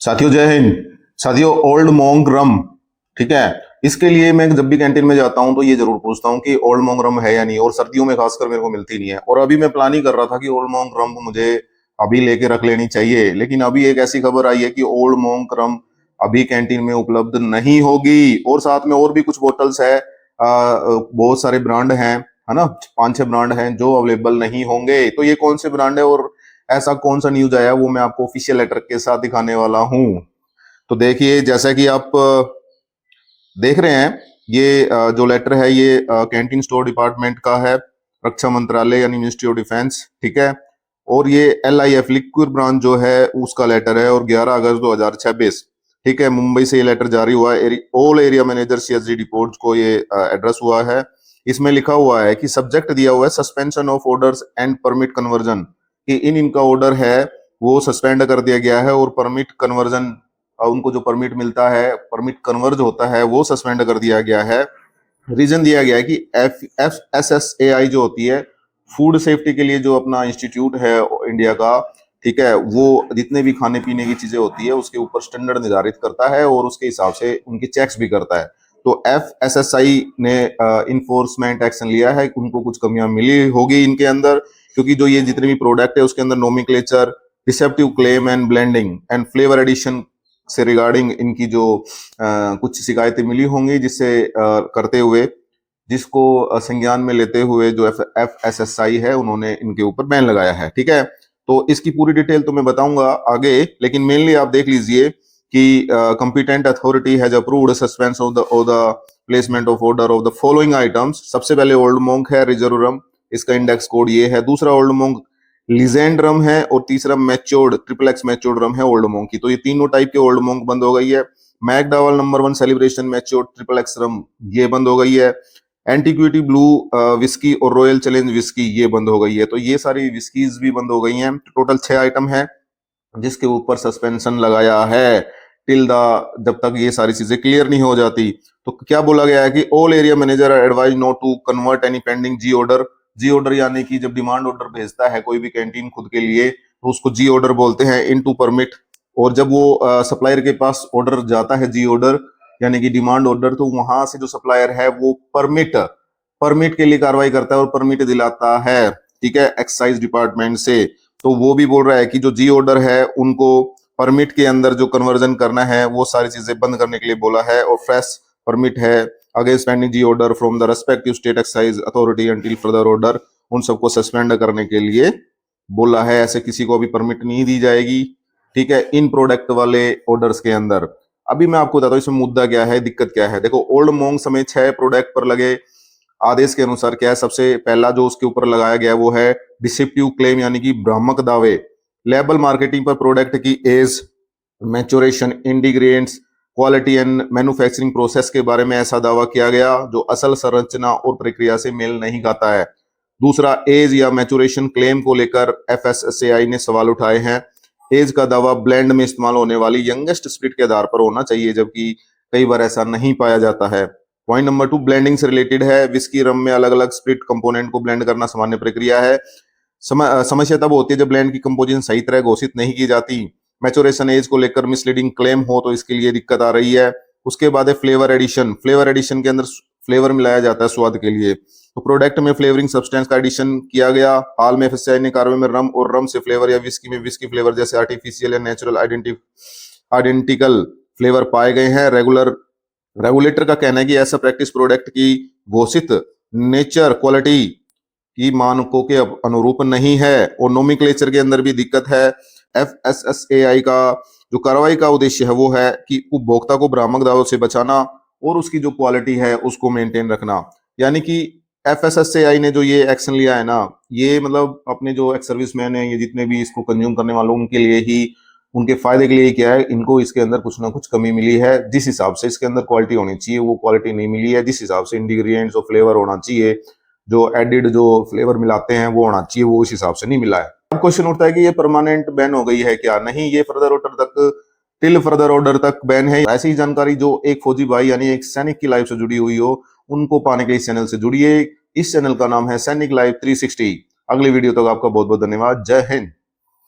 साथियों जय हिंद। साथियों ओल्ड मोंग रम, ठीक है। इसके लिए मैं जब भी कैंटीन में जाता हूं तो ये जरूर पूछता हूं कि ओल्ड मोंग रम है या नहीं, और सर्दियों में खासकर मेरे को मिलती नहीं है। और अभी मैं प्लान ही कर रहा था कि ओल्ड मोंग रम मुझे अभी लेके रख लेनी चाहिए, लेकिन अभी एक ऐसी खबर आई है कि ओल्ड मोंग रम अभी कैंटीन में उपलब्ध नहीं होगी। और साथ में और भी कुछ बोतल्स है, बहुत सारे ब्रांड हैं, है ना, 5-6 ब्रांड हैं जो अवेलेबल नहीं होंगे। तो ये कौन से ब्रांड है और ऐसा कौन सा न्यूज आया, वो मैं आपको ऑफिशियल लेटर के साथ दिखाने वाला हूं। तो देखिए, जैसा कि आप देख रहे हैं, ये जो लेटर है ये कैंटीन स्टोर डिपार्टमेंट का है, रक्षा मंत्रालय यानी मिनिस्ट्री ऑफ डिफेंस, ठीक है। और ये LIF लिक्विड ब्रांच जो है उसका लेटर है, और 11 अगस्त 2026, ठीक है, मुंबई से ये लेटर जारी हुआ है। All area manager CSD deports को ये एड्रेस हुआ है। इसमें लिखा हुआ है कि सब्जेक्ट दिया हुआ है suspension of orders and permit conversion, कि इनका ऑर्डर है वो सस्पेंड कर दिया गया है, और परमिट कन्वर्जन, उनको जो परमिट मिलता है, परमिट कन्वर्ज होता है, वो सस्पेंड कर दिया गया है। रीजन दिया गया है कि FSSAI जो होती है, फूड सेफ्टी के लिए जो अपना इंस्टीट्यूट है इंडिया का, ठीक है, वो जितने भी खाने पीने की चीजें होती है उसके ऊपर स्टैंडर्ड निर्धारित करता है और उसके हिसाब से उनकी चेक्स भी करता है। तो FSSAI ने इन्फोर्समेंट एक्शन लिया है, उनको कुछ कमियां मिली होगी इनके अंदर, क्योंकि जो ये जितने भी प्रोडक्ट है उसके अंदर nomenclature, deceptive claim and blending and flavour addition से रिगार्डिंग इनकी जो कुछ शिकायतें मिली होंगी, जिससे करते हुए, जिसको संज्ञान में लेते हुए जो FSSAI है उन्होंने इनके ऊपर बैन लगाया है, ठीक है। तो इसकी पूरी डिटेल तो मैं बताऊंगा आगे, लेकिन मेनली आप देख लीजिए कि competent authority has approved suspense of the placement of order of the following items. सबसे पहले ओल्ड मोंक है रिजर्व रम, इसका इंडेक्स कोड ये है। दूसरा ओल्ड मोंक लीजेंड रम है, और तीसरा मैच्योर्ड XXX मैच्योर्ड रम है ओल्ड मोंक की। तो ये तीनों टाइप के ओल्ड मोंक बंद हो गई है। McDowell number 1 celebration matured XXX रम ये बंद हो गई है। एंटीक्विटी ब्लू विस्की और रॉयल चैलेंज विस्की ये बंद हो गई है। तो ये सारी विस्कीज भी बंद हो गई हैं। टोटल 6 आइटम है जिसके ऊपर सस्पेंशन लगाया है टिल द, जब तक ये सारी चीजें क्लियर नहीं हो जाती। तो क्या बोला गया है कि all area manager are advise not to convert any pending G order. G order यानी कि जब डिमांड ऑर्डर भेजता है कोई भी कैंटीन खुद के लिए, तो उसको जी ऑर्डर बोलते हैं, इनटू परमिट। और जब वो सप्लायर के पास ऑर्डर जाता है जी ऑर्डर यानी कि डिमांड ऑर्डर, तो वहां से जो सप्लायर है वो परमिट परमिट के लिए कार्रवाई करता है और परमिट दिलाता है, ठीक है, एक्साइज डिपार्टमेंट से। तो वो भी बोल रहा है कि जो जी ऑर्डर है उनको परमिट के अंदर जो कन्वर्जन करना है वो सारी चीजें बंद करने के लिए बोला है। और फ्रेश परमिट है against pending G order from the respective state excise authority until further order, उन सबको सस्पेंड करने के लिए बोला है। ऐसे किसी को भी परमिट नहीं दी जाएगी, ठीक है, इन प्रोडक्ट वाले ऑर्डर्स के अंदर। अभी मैं आपको बताता हूँ इसमें मुद्दा क्या है, दिक्कत क्या है। देखो, ओल्ड मोंग समेत 6 प्रोडक्ट पर लगे आदेश के अनुसार क्या है, सबसे पहला जो उसके ऊपर लगाया गया वो है डिसेप्टिव क्लेम यानी कि भ्रामक दावे। लेबल मार्केटिंग पर प्रोडक्ट की age, maturation, ingredients, quality and manufacturing process के बारे में ऐसा दावा किया गया जो असल संरचना और प्रक्रिया से मेल नहीं खाता है। दूसरा, एज या मैच्योरेशन क्लेम को लेकर FSSAI ने सवाल उठाए हैं। एज का दावा ब्लेंड में इस्तेमाल होने वाली यंगेस्ट स्पिरिट के आधार पर होना चाहिए, जबकि कई बार ऐसा नहीं पाया जाता है। पॉइंट नंबर 2 ब्लेंडिंग से रिलेटेड है। विस्की रम में अलग अलग स्पिरिट कंपोनेंट को ब्लेंड करना सामान्य प्रक्रिया है। समस्या तब होती है जब ब्लेंड की कंपोजिशन सही तरह घोषित नहीं की जाती। मैच्योरेशन एज को लेकर मिसलीडिंग क्लेम हो तो इसके लिए दिक्कत आ रही है। उसके बाद है फ्लेवर एडिशन। फ्लेवर एडिशन के अंदर फ्लेवर मिलाया जाता है स्वाद के लिए, तो प्रोडक्ट में फ्लेवरिंग सब्सटेंस का एडिशन किया गया। हाल में FSSAI ने कार्रवाई में रम और रम से फ्लेवर या विस्की में विस्की फ्लेवर जैसे आर्टिफिशियल या नेचुरल आइडेंटिकल फ्लेवर पाए गए हैं। रेगुलेटर का कहना है कि ऐसा प्रैक्टिस प्रोडक्ट की घोषित नेचर क्वालिटी की मानकों के अनुरूप नहीं है, और नोमेनक्लेचर के अंदर भी दिक्कत है। FSSAI का जो कार्रवाई का उद्देश्य है वो है कि उपभोक्ता को भ्रामक दावों से बचाना और उसकी जो क्वालिटी है उसको मेंटेन रखना। यानी कि FSSAI ने जो ये एक्शन लिया है ना, ये मतलब अपने जो एक्स सर्विसमैन है, ये जितने भी इसको कंज्यूम करने वालों उनके लिए ही, उनके फायदे के लिए ही किया है। इनको इसके अंदर कुछ ना कुछ कमी मिली है, जिस हिसाब से इसके अंदर क्वालिटी होनी चाहिए वो क्वालिटी नहीं मिली है। जिस हिसाब से इंग्रेडिएंट्स और फ्लेवर होना चाहिए, जो एडिड जो फ्लेवर मिलाते हैं वो होना चाहिए, वो उस हिसाब से नहीं मिला है। अब क्वेश्चन उठता है कि ये परमानेंट बैन हो गई है क्या? नहीं, ये फर्दर ऑर्डर तक, टिल फर्दर ऑर्डर तक बैन है। ऐसी ही जानकारी जो एक फौजी भाई यानी एक सैनिक की लाइफ से जुड़ी हुई हो, उनको पाने के लिए इस चैनल से जुड़िए। इस चैनल का नाम है सैनिक लाइफ 360। अगली वीडियो तक आपका बहुत बहुत धन्यवाद। जय हिंद।